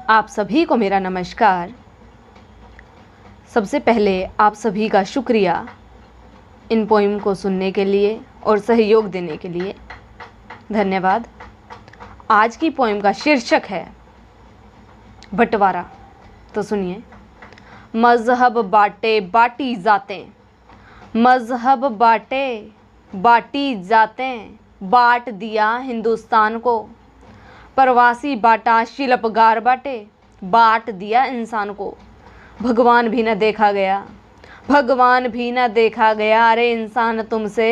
आप सभी को मेरा नमस्कार। सबसे पहले आप सभी का शुक्रिया इन पोइम को सुनने के लिए और सहयोग देने के लिए। धन्यवाद। आज की पोइम का शीर्षक है बंटवारा। तो सुनिए। मज़हब बाटे बाटी जातें, मज़हब बाटे बाटी जातें, बाँट दिया हिंदुस्तान को। प्रवासी बाटा शिल्पकार बाटे, बाँट दिया इंसान को। भगवान भी न देखा गया, भगवान भी न देखा गया। अरे इंसान तुमसे,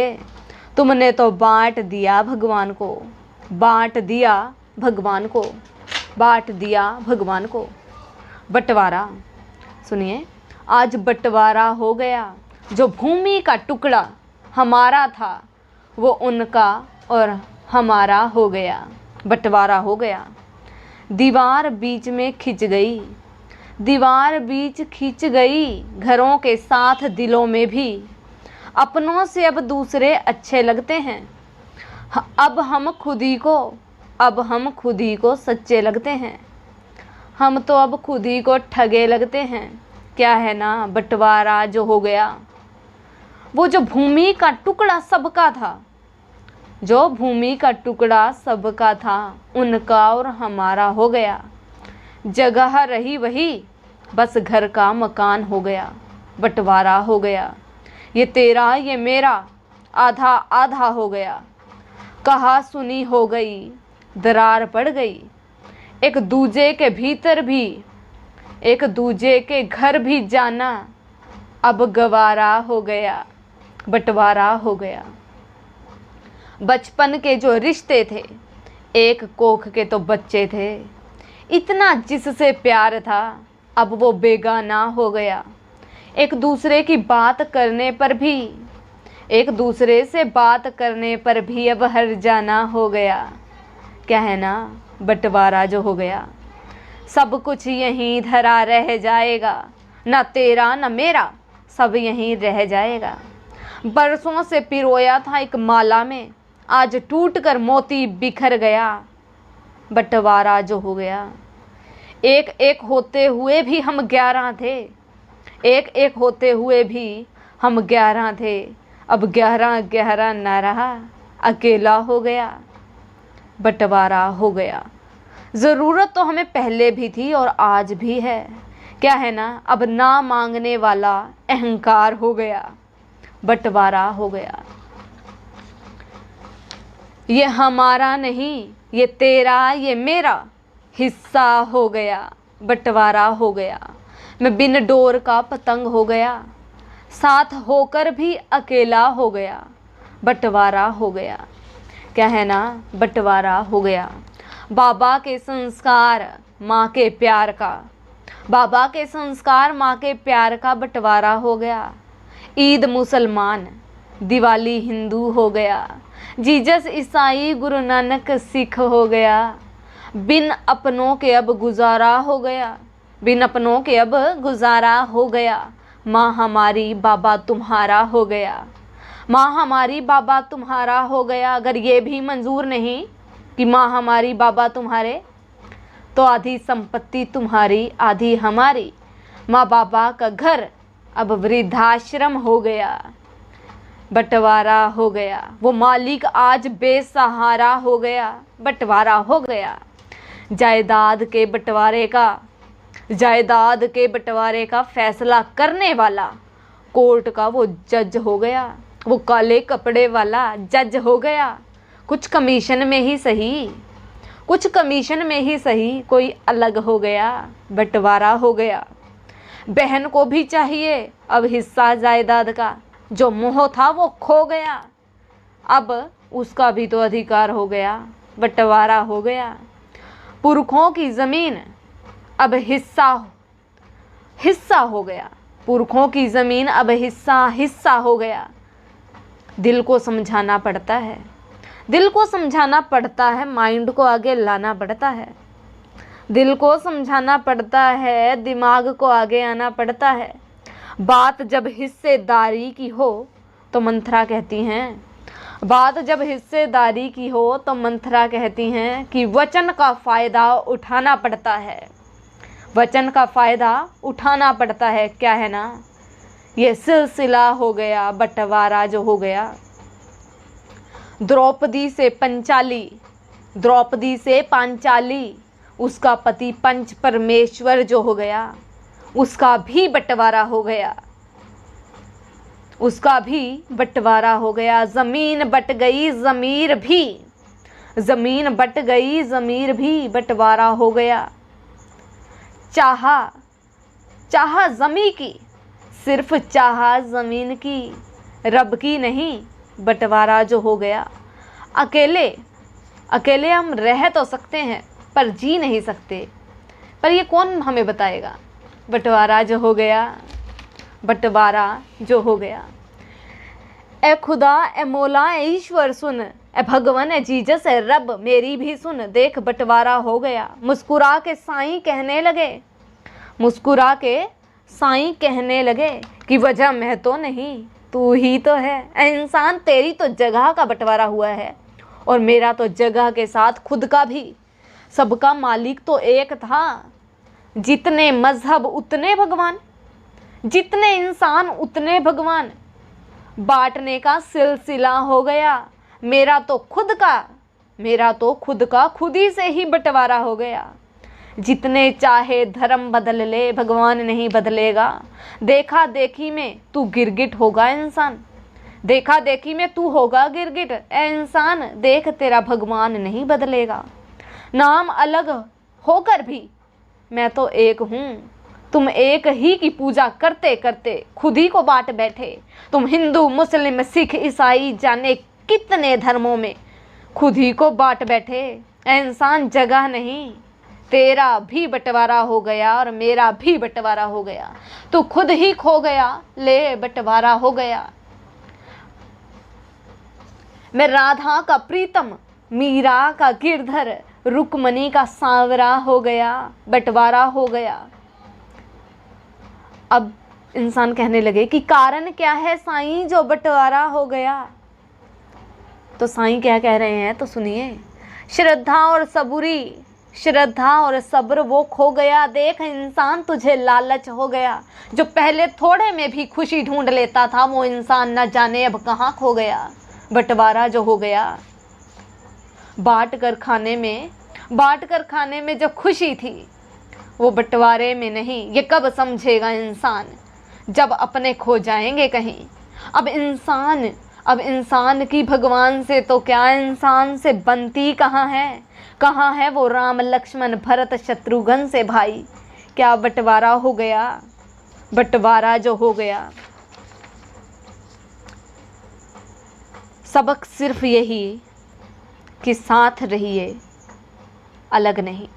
तुमने तो बाँट दिया भगवान को, बाँट दिया भगवान को, बाँट दिया भगवान को। बंटवारा। सुनिए। आज बंटवारा हो गया। जो भूमि का टुकड़ा हमारा था वो उनका और हमारा हो गया। बंटवारा हो गया। दीवार बीच में खिंच गई, दीवार बीच खिंच गई। घरों के साथ दिलों में भी अपनों से अब दूसरे अच्छे लगते हैं। अब हम खुद ही को सच्चे लगते हैं। हम तो अब खुद ही को ठगे लगते हैं। क्या है ना बंटवारा जो हो गया। वो जो भूमि का टुकड़ा सबका था, जो भूमि का टुकड़ा सबका था, उनका और हमारा हो गया। जगह रही वही, बस घर का मकान हो गया। बंटवारा हो गया। ये तेरा ये मेरा, आधा आधा हो गया। कहा सुनी हो गई, दरार पड़ गई। एक दूजे के भीतर भी, एक दूजे के घर भी जाना अब गवारा हो गया। बंटवारा हो गया। बचपन के जो रिश्ते थे, एक कोख के तो बच्चे थे। इतना जिससे प्यार था, अब वो बेगाना हो गया। एक दूसरे की बात करने पर भी, एक दूसरे से बात करने पर भी अब हर जाना हो गया। क्या है ना बंटवारा जो हो गया। सब कुछ यहीं धरा रह जाएगा, ना तेरा ना मेरा, सब यहीं रह जाएगा। बरसों से पिरोया था एक माला में, आज टूट कर मोती बिखर गया। बंटवारा जो हो गया। एक एक होते हुए भी हम 11 थे, एक एक होते हुए भी हम 11 थे। अब 11 11 न रहा, अकेला हो गया। बंटवारा हो गया। ज़रूरत तो हमें पहले भी थी और आज भी है। क्या है ना, अब ना मांगने वाला अहंकार हो गया। बंटवारा हो गया। ये हमारा नहीं, ये तेरा ये मेरा हिस्सा हो गया। बंटवारा हो गया। मैं बिन डोर का पतंग हो गया, साथ होकर भी अकेला हो गया। बंटवारा हो गया। क्या है ना बंटवारा हो गया। बाबा के संस्कार माँ के प्यार का, बाबा के संस्कार माँ के प्यार का बंटवारा हो गया। ईद मुसलमान, दिवाली हिंदू हो गया। जीसस ईसाई, गुरु नानक सिख हो गया। बिन अपनों के अब गुजारा हो गया, बिन अपनों के अब गुजारा हो गया। माँ हमारी बाबा तुम्हारा हो गया, माँ हमारी बाबा तुम्हारा हो गया। अगर ये भी मंजूर नहीं कि माँ हमारी बाबा तुम्हारे, तो आधी संपत्ति तुम्हारी आधी हमारी। माँ बाबा का घर अब वृद्धाश्रम हो गया। बंटवारा हो गया। वो मालिक आज बेसहारा हो गया। बंटवारा हो गया। जायदाद के बंटवारे का, जायदाद के बंटवारे का फैसला करने वाला कोर्ट का वो जज हो गया। वो काले कपड़े वाला जज हो गया। कुछ कमीशन में ही सही, कुछ कमीशन में ही सही, कोई अलग हो गया। बंटवारा हो गया। बहन को भी चाहिए अब हिस्सा जायदाद का, जो मोह था वो खो गया। अब उसका भी तो अधिकार हो गया। बंटवारा हो गया। पुरखों की ज़मीन अब हिस्सा हिस्सा हो गया। पुरखों की ज़मीन अब हिस्सा हिस्सा हो गया। दिल को समझाना पड़ता है, दिल को समझाना पड़ता है, माइंड को आगे लाना पड़ता है। दिल को समझाना पड़ता है, दिमाग को आगे आना पड़ता है। बात जब हिस्सेदारी की हो तो मंथरा कहती हैं, बात जब हिस्सेदारी की हो तो मंथरा कहती हैं कि वचन का फ़ायदा उठाना पड़ता है। वचन का फ़ायदा उठाना पड़ता है, क्या है ना। ये सिलसिला हो गया, बंटवारा जो हो गया। द्रौपदी से पांचाली, उसका पति पंच परमेश्वर जो हो गया, उसका भी बंटवारा हो गया, उसका भी बंटवारा हो गया। ज़मीन बट गई ज़मीर भी, ज़मीन बट गई ज़मीर भी बंटवारा हो गया। चाहा ज़मी की, सिर्फ चाहा ज़मीन की, रब की नहीं, बंटवारा जो हो गया। अकेले हम रह तो सकते हैं पर जी नहीं सकते, पर ये कौन हमें बताएगा। बंटवारा जो हो गया, बंटवारा जो हो गया। ए खुदा, ए मौला, ए ईश्वर सुन, ए भगवान, ए जीसस, ए रब मेरी भी सुन, देख बंटवारा हो गया। मुस्कुरा के साईं कहने लगे, मुस्कुरा के साईं कहने लगे कि वजह मैं तो नहीं, तू ही तो है। ए इंसान, तेरी तो जगह का बंटवारा हुआ है और मेरा तो जगह के साथ खुद का भी। सबका मालिक तो एक था, जितने मजहब उतने भगवान, जितने इंसान उतने भगवान। बांटने का सिलसिला हो गया, मेरा तो खुद का खुद ही से ही बंटवारा हो गया। जितने चाहे धर्म बदल ले, भगवान नहीं बदलेगा। देखा देखी में तू गिरगिट होगा इंसान, देखा देखी में तू होगा गिरगिट। ए इंसान, देख तेरा भगवान नहीं बदलेगा। नाम अलग होकर भी मैं तो एक हूँ, तुम एक ही की पूजा करते करते खुद ही को बांट बैठे। तुम हिंदू, मुस्लिम, सिख, ईसाई, जाने कितने धर्मों में खुद ही को बांट बैठे। ए इंसान, जगह नहीं, तेरा भी बंटवारा हो गया और मेरा भी बंटवारा हो गया। तू खुद ही खो गया, ले बंटवारा हो गया। मैं राधा का प्रीतम, मीरा का गिरधर, रुक्मणी का सांवरा हो गया, बंटवारा हो गया। अब इंसान कहने लगे कि कारण क्या है साईं जो बंटवारा हो गया। तो साईं क्या कह रहे हैं तो सुनिए। श्रद्धा और सब्र वो खो गया। देख इंसान, तुझे लालच हो गया। जो पहले थोड़े में भी खुशी ढूंढ लेता था, वो इंसान न जाने अब कहाँ खो गया। बंटवारा जो हो गया। बांट कर खाने में जो खुशी थी, वो बंटवारे में नहीं। ये कब समझेगा इंसान, जब अपने खो जाएंगे कहीं। अब इंसान की भगवान से तो क्या, इंसान से बनती कहाँ है वो राम, लक्ष्मण, भरत, शत्रुघ्न से भाई। क्या बंटवारा हो गया, बंटवारा जो हो गया। सबक सिर्फ यही कि साथ रहिए, अलग नहीं।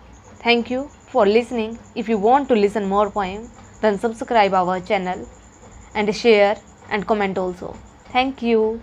Thank you for listening. If you want to listen more poem, then subscribe our channel and share and comment also. Thank you.